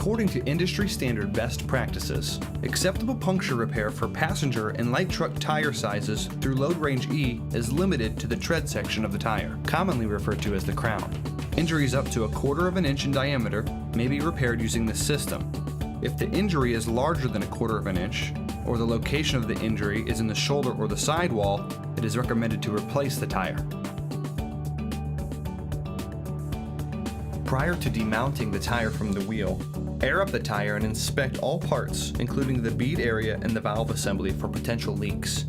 According to industry standard best practices, acceptable puncture repair for passenger and light truck tire sizes through load range E is limited to the tread section of the tire, commonly referred to as the crown. Injuries up to 1/4 of an inch in diameter may be repaired using this system. If the injury is larger than 1/4 of an inch, or the location of the injury is in the shoulder or the sidewall, it is recommended to replace the tire. Prior to demounting the tire from the wheel, air up the tire and inspect all parts, including the bead area and the valve assembly, for potential leaks.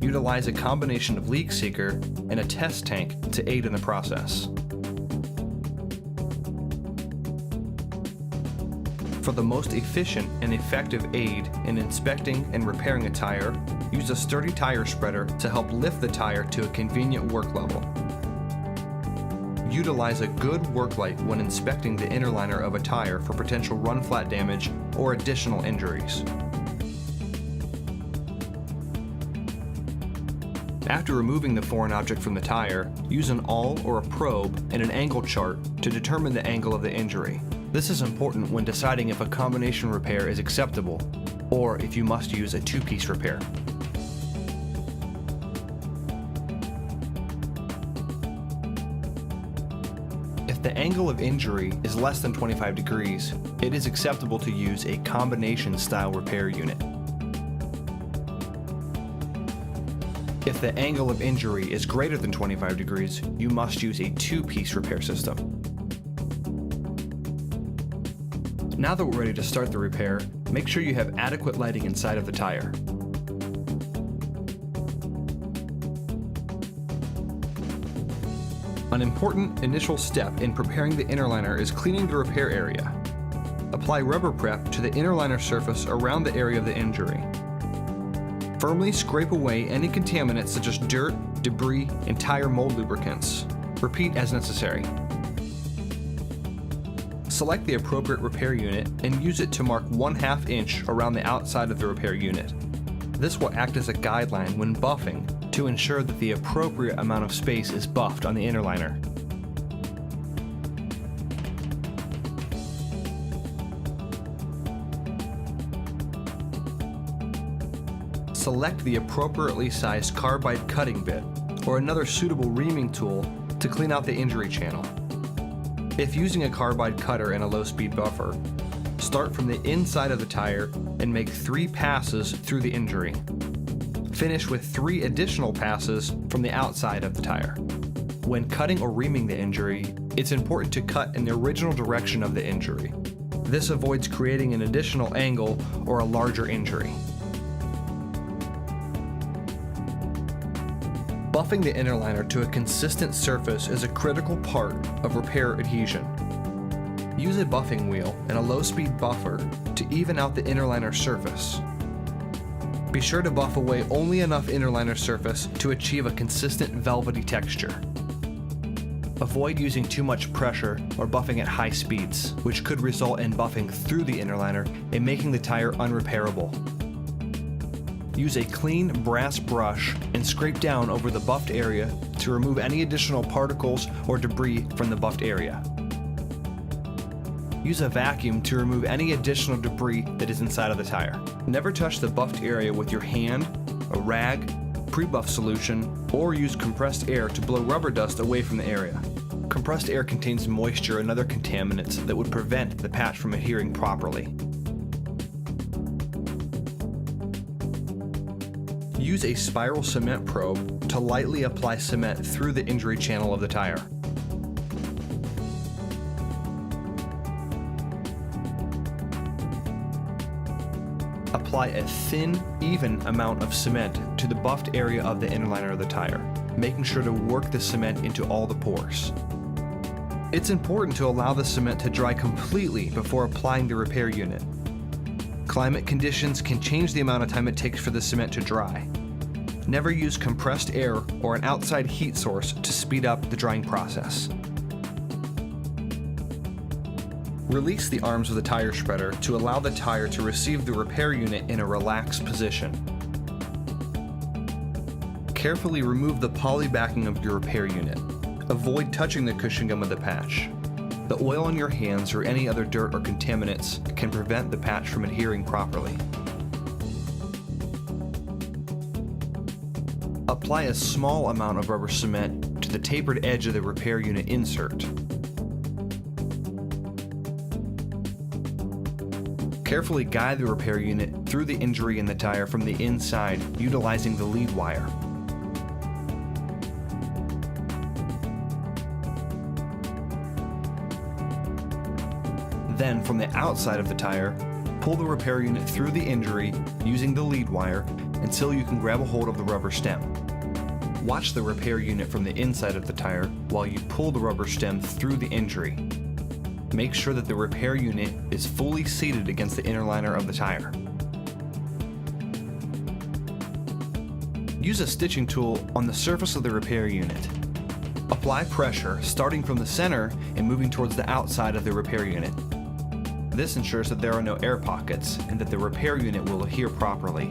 Utilize a combination of leak seeker and a test tank to aid in the process. For the most efficient and effective aid in inspecting and repairing a tire, use a sturdy tire spreader to help lift the tire to a convenient work level. Utilize a good work light when inspecting the inner liner of a tire for potential run-flat damage or additional injuries. After removing the foreign object from the tire, use an awl or a probe and an angle chart to determine the angle of the injury. This is important when deciding if a combination repair is acceptable, or if you must use a two-piece repair. If the angle of injury is less than 25 degrees, it is acceptable to use a combination style repair unit. If the angle of injury is greater than 25 degrees, you must use a two-piece repair system. Now that we're ready to start the repair, make sure you have adequate lighting inside of the tire. An important initial step in preparing the inner liner is cleaning the repair area. Apply rubber prep to the inner liner surface around the area of the injury. Firmly scrape away any contaminants such as dirt, debris, and tire mold lubricants. Repeat as necessary. Select the appropriate repair unit and use it to mark 1/2 inch around the outside of the repair unit. This will act as a guideline when buffing to ensure that the appropriate amount of space is buffed on the inner liner. Select the appropriately sized carbide cutting bit or another suitable reaming tool to clean out the injury channel. If using a carbide cutter and a low-speed buffer, start from the inside of the tire and make 3 passes through the injury. Finish with 3 additional passes from the outside of the tire. When cutting or reaming the injury, it's important to cut in the original direction of the injury. This avoids creating an additional angle or a larger injury. Buffing the inner liner to a consistent surface is a critical part of repair adhesion. Use a buffing wheel and a low-speed buffer to even out the inner liner surface. Be sure to buff away only enough inner liner surface to achieve a consistent velvety texture. Avoid using too much pressure or buffing at high speeds, which could result in buffing through the inner liner and making the tire unrepairable. Use a clean brass brush and scrape down over the buffed area to remove any additional particles or debris from the buffed area. Use a vacuum to remove any additional debris that is inside of the tire. Never touch the buffed area with your hand, a rag, pre-buff solution, or use compressed air to blow rubber dust away from the area. Compressed air contains moisture and other contaminants that would prevent the patch from adhering properly. Use a spiral cement probe to lightly apply cement through the injury channel of the tire. Apply a thin, even amount of cement to the buffed area of the inner liner of the tire, making sure to work the cement into all the pores. It's important to allow the cement to dry completely before applying the repair unit. Climate conditions can change the amount of time it takes for the cement to dry. Never use compressed air or an outside heat source to speed up the drying process. Release the arms of the tire spreader to allow the tire to receive the repair unit in a relaxed position. Carefully remove the poly backing of your repair unit. Avoid touching the cushion gum of the patch. The oil on your hands or any other dirt or contaminants can prevent the patch from adhering properly. Apply a small amount of rubber cement to the tapered edge of the repair unit insert. Carefully guide the repair unit through the injury in the tire from the inside, utilizing the lead wire. Then, from the outside of the tire, pull the repair unit through the injury using the lead wire until you can grab a hold of the rubber stem. Watch the repair unit from the inside of the tire while you pull the rubber stem through the injury. Make sure that the repair unit is fully seated against the inner liner of the tire. Use a stitching tool on the surface of the repair unit. Apply pressure starting from the center and moving towards the outside of the repair unit. This ensures that there are no air pockets and that the repair unit will adhere properly.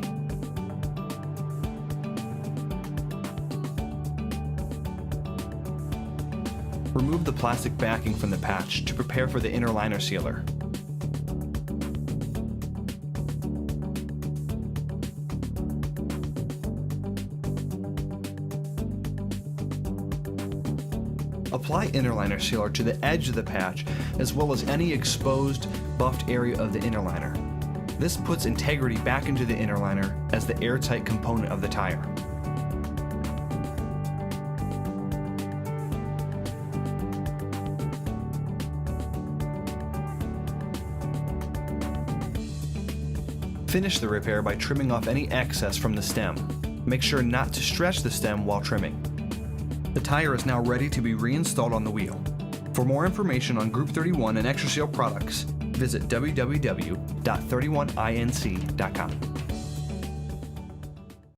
Remove the plastic backing from the patch to prepare for the inner liner sealer. Apply inner liner sealer to the edge of the patch as well as any exposed, buffed area of the inner liner. This puts integrity back into the inner liner as the airtight component of the tire. Finish the repair by trimming off any excess from the stem. Make sure not to stretch the stem while trimming. The tire is now ready to be reinstalled on the wheel. For more information on Group 31 and ExtraSeal products, visit www.31inc.com.